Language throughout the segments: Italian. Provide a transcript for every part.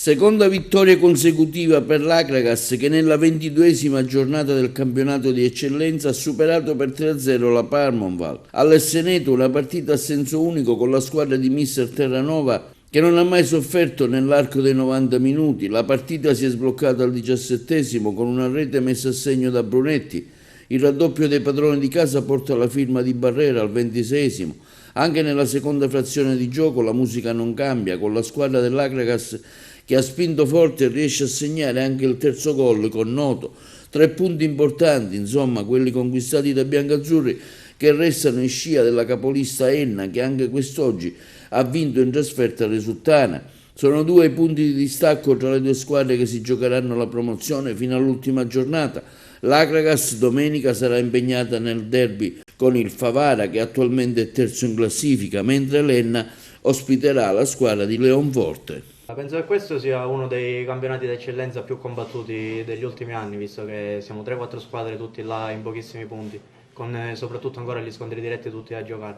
Seconda vittoria consecutiva per l'Akragas che nella 22esima giornata del campionato di eccellenza ha superato per 3-0 la Parmonval. All'Esseneto una partita a senso unico con la squadra di mister Terranova che non ha mai sofferto nell'arco dei 90 minuti. La partita si è sbloccata al 17esimo con una rete messa a segno da Brunetti. Il raddoppio dei padroni di casa porta la firma di Barrera al 26esimo. Anche nella seconda frazione di gioco la musica non cambia, con la squadra dell'Akragas che ha spinto forte e riesce a segnare anche il terzo gol con Noto. 3 punti importanti, insomma, quelli conquistati da biancazzurri che restano in scia della capolista Enna che anche quest'oggi ha vinto in trasferta Resultana. Sono 2 i punti di distacco tra le due squadre che si giocheranno la promozione fino all'ultima giornata. L'Akragas domenica sarà impegnata nel derby con il Favara che attualmente è terzo in classifica, mentre l'Enna ospiterà la squadra di Leonforte. Penso che questo sia uno dei campionati d'eccellenza più combattuti degli ultimi anni, visto che siamo 3-4 squadre tutti là in pochissimi punti, con soprattutto ancora gli scontri diretti tutti da giocare.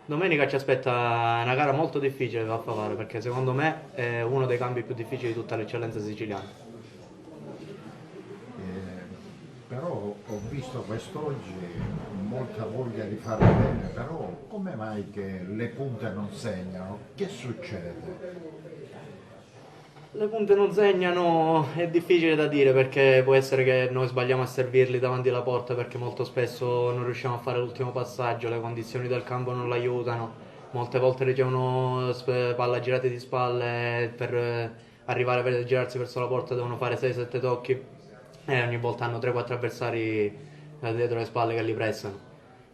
Domenica ci aspetta una gara molto difficile da Favara, perché secondo me è uno dei campi più difficili di tutta l'eccellenza siciliana. Però ho visto quest'oggi molta voglia di fare bene, però come mai che le punte non segnano? Che succede? Le punte non segnano, è difficile da dire perché può essere che noi sbagliamo a servirli davanti alla porta perché molto spesso non riusciamo a fare l'ultimo passaggio, le condizioni del campo non l'aiutano, molte volte ricevono palla girate di spalle per arrivare a girarsi verso la porta devono fare 6-7 tocchi e ogni volta hanno 3-4 avversari dietro le spalle che li pressano.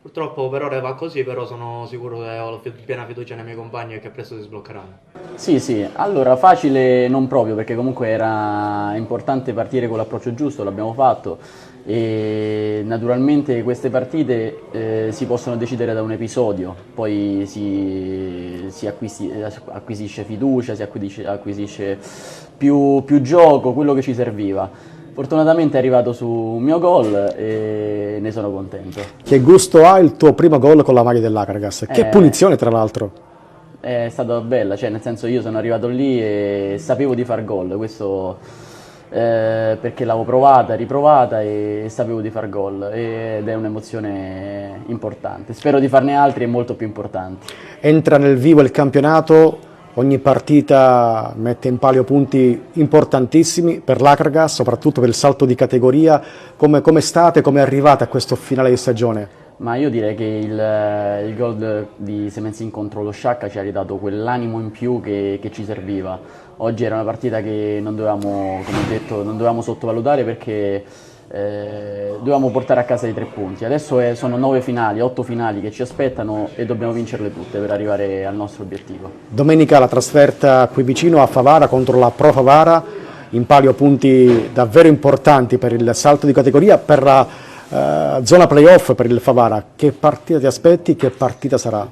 Purtroppo per ora va così, però sono sicuro che ho piena fiducia nei miei compagni e che presto si sbloccheranno. Sì, allora facile non proprio perché comunque era importante partire con l'approccio giusto, l'abbiamo fatto e naturalmente queste partite si possono decidere da un episodio, poi si acquisisce fiducia, si acquisisce più gioco, quello che ci serviva. Fortunatamente è arrivato su un mio gol e ne sono contento. Che gusto ha il tuo primo gol con la maglia dell'Akragas? Che punizione tra l'altro! È stata bella, cioè nel senso io sono arrivato lì e sapevo di far gol, questo perché l'avevo provata, riprovata e sapevo di far gol ed è un'emozione importante. Spero di farne altri e molto più importanti. Entra nel vivo il campionato. Ogni partita mette in palio punti importantissimi per l'Akragas, soprattutto per il salto di categoria. Come arrivate a questo finale di stagione? Ma io direi che il gol di Semenzin contro lo Sciacca ci ha ridato quell'animo in più che ci serviva. Oggi era una partita che non dovevamo, come ho detto, non dovevamo sottovalutare perché dovevamo portare a casa i 3 punti. Adesso sono 9 finali, 8 finali che ci aspettano e dobbiamo vincerle tutte per arrivare al nostro obiettivo. Domenica la trasferta qui vicino a Favara contro la Pro Favara, in palio punti davvero importanti per il salto di categoria, per la zona playoff per il Favara. Che partita ti aspetti? Che partita sarà?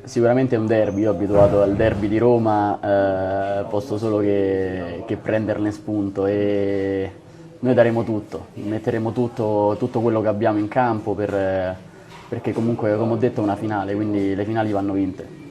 Sicuramente è un derby, io abituato al derby di Roma, posso solo che prenderne spunto e noi daremo tutto, metteremo tutto quello che abbiamo in campo perché comunque, come ho detto, è una finale, quindi le finali vanno vinte.